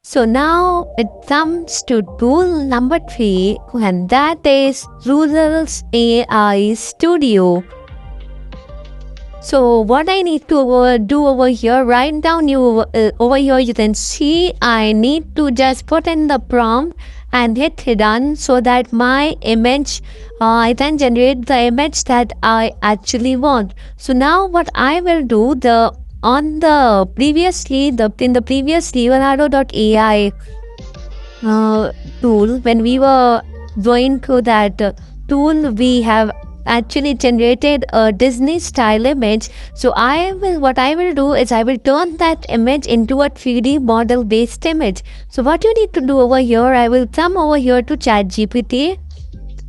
So now it comes to tool number 3, and that is Rules AI Studio. So what I need to do over here, write down over here you can see I need to just put in the prompt and hit done so that my image, I can generate the image that I actually want. So now what I will do, in the previous Leonardo.ai tool, when we were going through that tool, we have actually generated a Disney style image. So what I will do is I will turn that image into a 3D model based image. So what you need to do over here, I will come over here to ChatGPT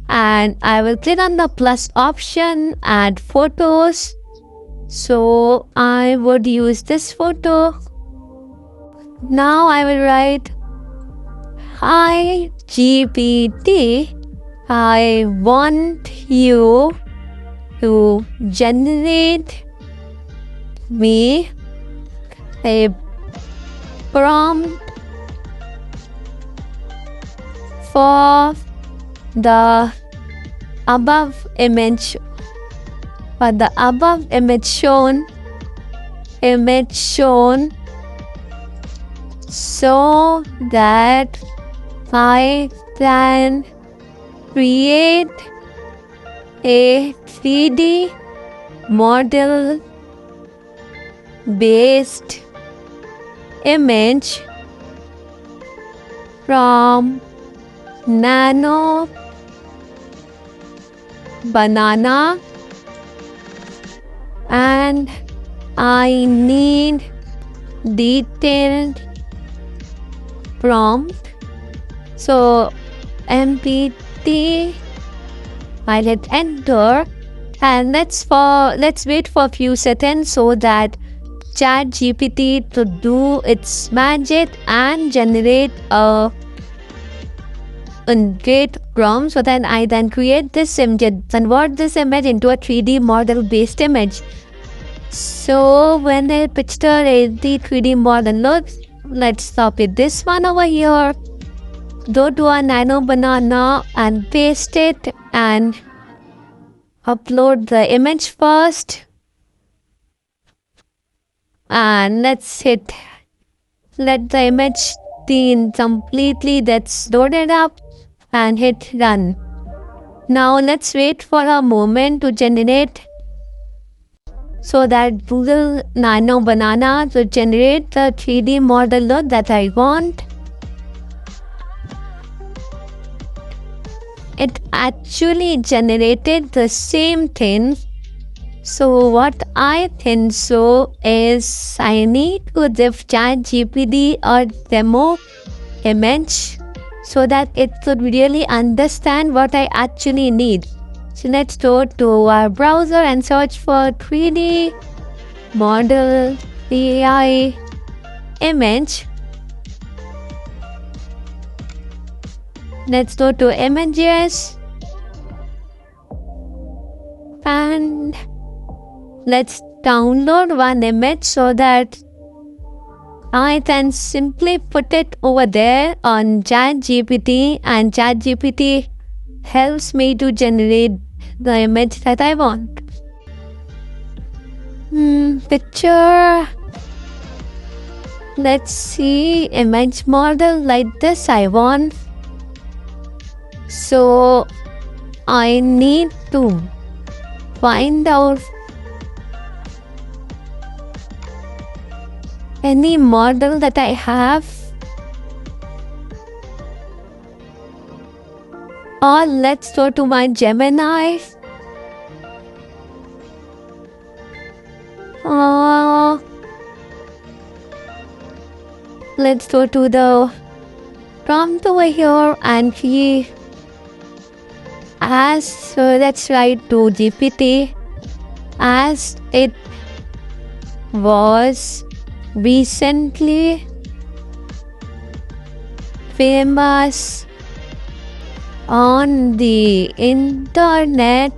and I will click on the plus option, add photos. So I would use this photo. Now I will write, "Hi GPT, I want you to generate me a prompt for the above image shown so that I can create a 3D model based image from nano banana, and I need detailed prompt." So MPT, I hit enter, and let's wait for a few seconds so that ChatGPT to do its magic and generate a great prompt so that I then create this image, convert this image into a 3D model based image. So when the picture is the 3D model looks, let's copy this one over here, go to a nano banana and paste it and upload the image first, and let the image be completely that's loaded up and hit run. Now let's wait for a moment to generate so that Google Nano Banana to generate the 3D model look that I want. It actually generated the same thing. So what I think so is I need to give ChatGPT a demo image so that it could really understand what I actually need. So let's go to our browser and search for 3D model AI image. Let's go to images and let's download one image so that I can simply put it over there on ChatGPT, and ChatGPT helps me to generate the image that I want. Picture. Let's see, image model like this I want. So I need to find out any model that I have, or let's go to my Gemini. Let's go to the prompt over here and let's write to GPT as it was recently famous on the internet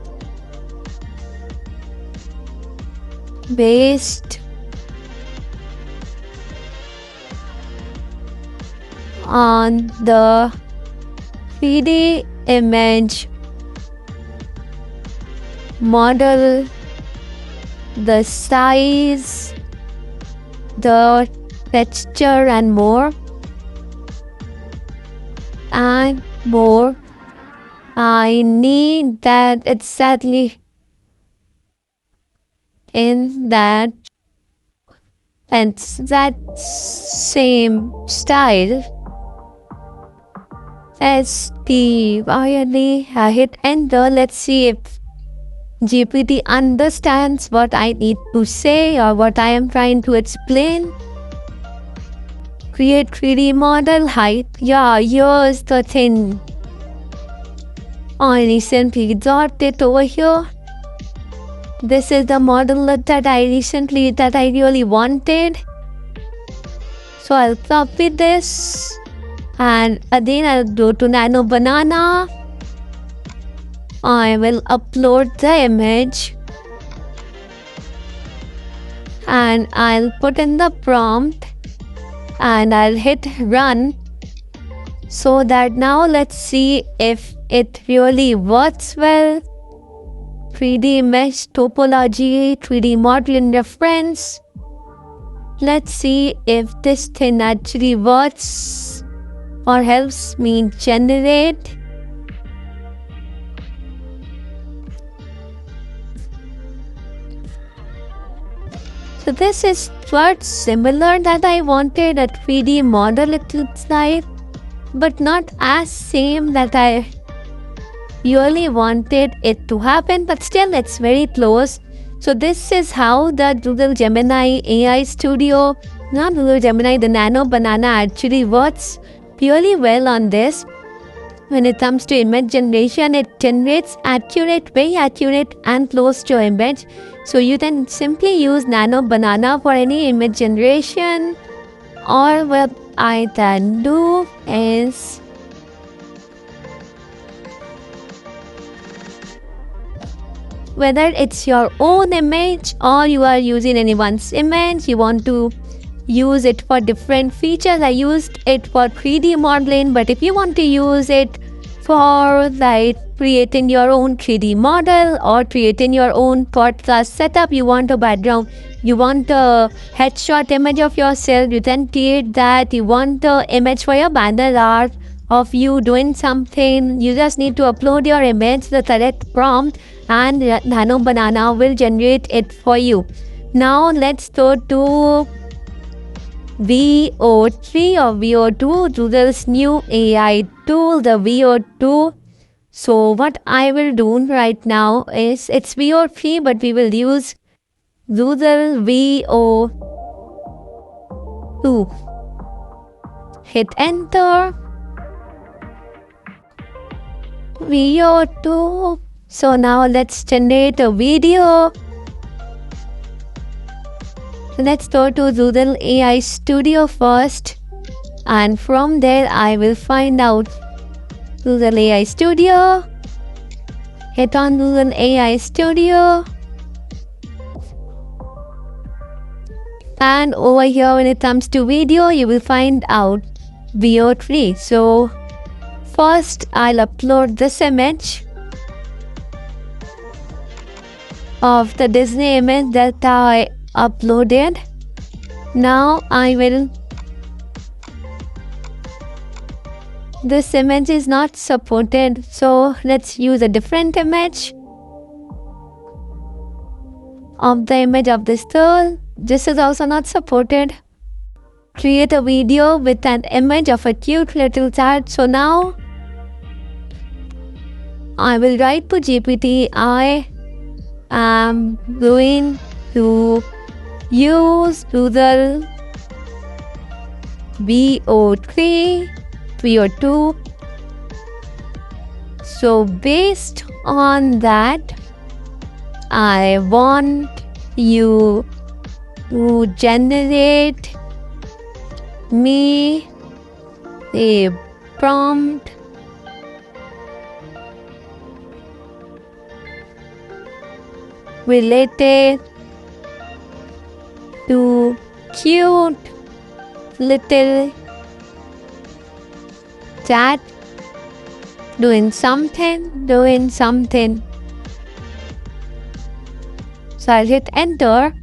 based on the 3D image model, the size, the texture, and more. And more. I need that exactly in that and that same style as the I hit enter. Let's see if GPT understands what I need to say or what I am trying to explain. Create 3D model height. Yeah, here's the thing. I recently got it over here. This is the model that I really wanted. So I'll copy this and again I'll go to Nano Banana. I will upload the image and I'll put in the prompt and I'll hit run. So that now let's see if it really works well. 3D mesh topology, 3D modeling reference. Let's see if this thing actually works or helps me generate. So this is quite similar that I wanted a 3D model it looks like, but not as same that I really wanted it to happen, but still it's very close. So this is how the Google Gemini AI Studio, not Google Gemini, the Nano Banana actually works really well on this. When it comes to image generation, it generates accurate, very accurate and close to image. So you can simply use Nano Banana for any image generation, or what I can do is whether it's your own image or you are using anyone's image, you want to use it for different features. I used it for 3D modeling, but if you want to use it for like creating your own 3D model or creating your own podcast setup, you want a background, you want a headshot image of yourself, you can create that. You want an image for your banner art of you doing something, you just need to upload your image, the correct prompt, and Nano Banana will generate it for you. Now let's go to VO3 or VO2, Google's new AI tool, the VO2. So what I will do right now is, it's VO3, but we will use Google VO2. Hit enter. VO2. So now let's generate a video. So let's go to Google AI Studio first, and from there I will find out Google AI Studio. Hit on Google AI Studio, and over here when it comes to video you will find out VO3. So first I'll upload this image of the Disney image that I uploaded. Now I will, this image is not supported, so let's use a different image of the image of this tool. This is also not supported. Create a video with an image of a cute little cat. So now I will write to GPT, I am going to use Google VO3, VO2. So based on that, I want you to generate me a prompt related to cute little chat, doing something. So I'll hit enter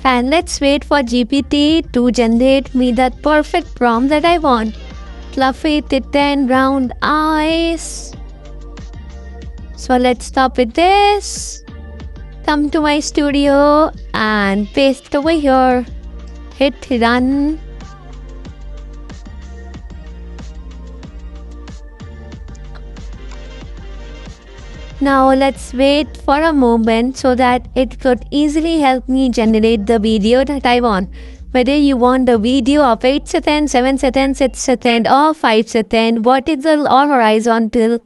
and let's wait for GPT to generate me that perfect prompt that I want. Fluffy kitten, round eyes. So let's stop with this. Come to my studio and paste over here. Hit run. Now let's wait for a moment so that it could easily help me generate the video that I want. Whether you want the video of 8 seconds, 7 seconds, 6 seconds or 5 seconds, vertical or horizontal,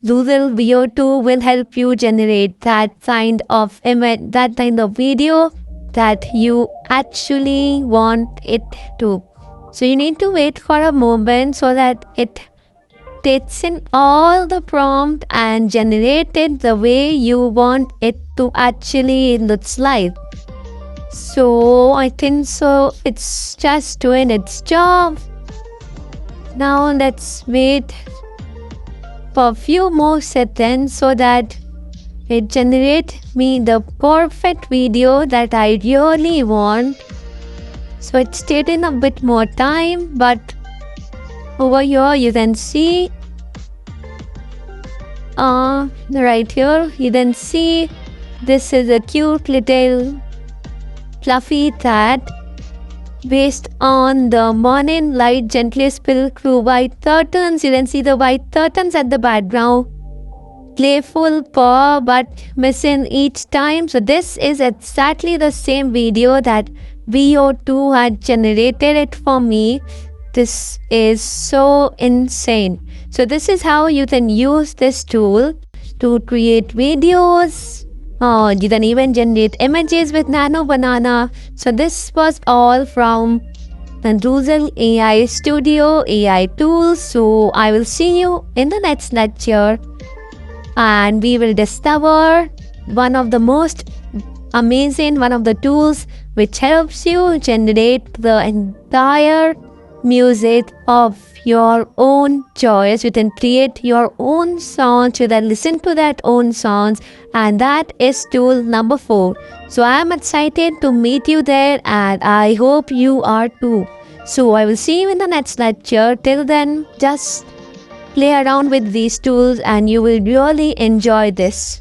Google Veo 2 will help you generate that kind of image, that kind of video that you actually want it to. So you need to wait for a moment so that it takes in all the prompt and generate it the way you want it to actually looks like. So I think so it's just doing its job. Now let's wait for a few more seconds so that it generates me the perfect video that I really want. So it's taking a bit more time, but over here you can see right here you can see this is a cute little fluffy cat based on the morning light gently spill through white curtains. You can see the white curtains at the background. Playful paw but missing each time. So this is exactly the same video that VO2 had generated it for me. This is so insane. So this is how you can use this tool to create videos. You can even generate images with Nano Banana. So this was all from the Google AI Studio AI tools. So I will see you in the next lecture and we will discover one of the most amazing, one of the tools which helps you generate the entire music of your own choice. You can create your own songs, you can listen to that own songs, and that is tool number 4. So I am excited to meet you there and I hope you are too. So I will see you in the next lecture. Till then, just play around with these tools and you will really enjoy this.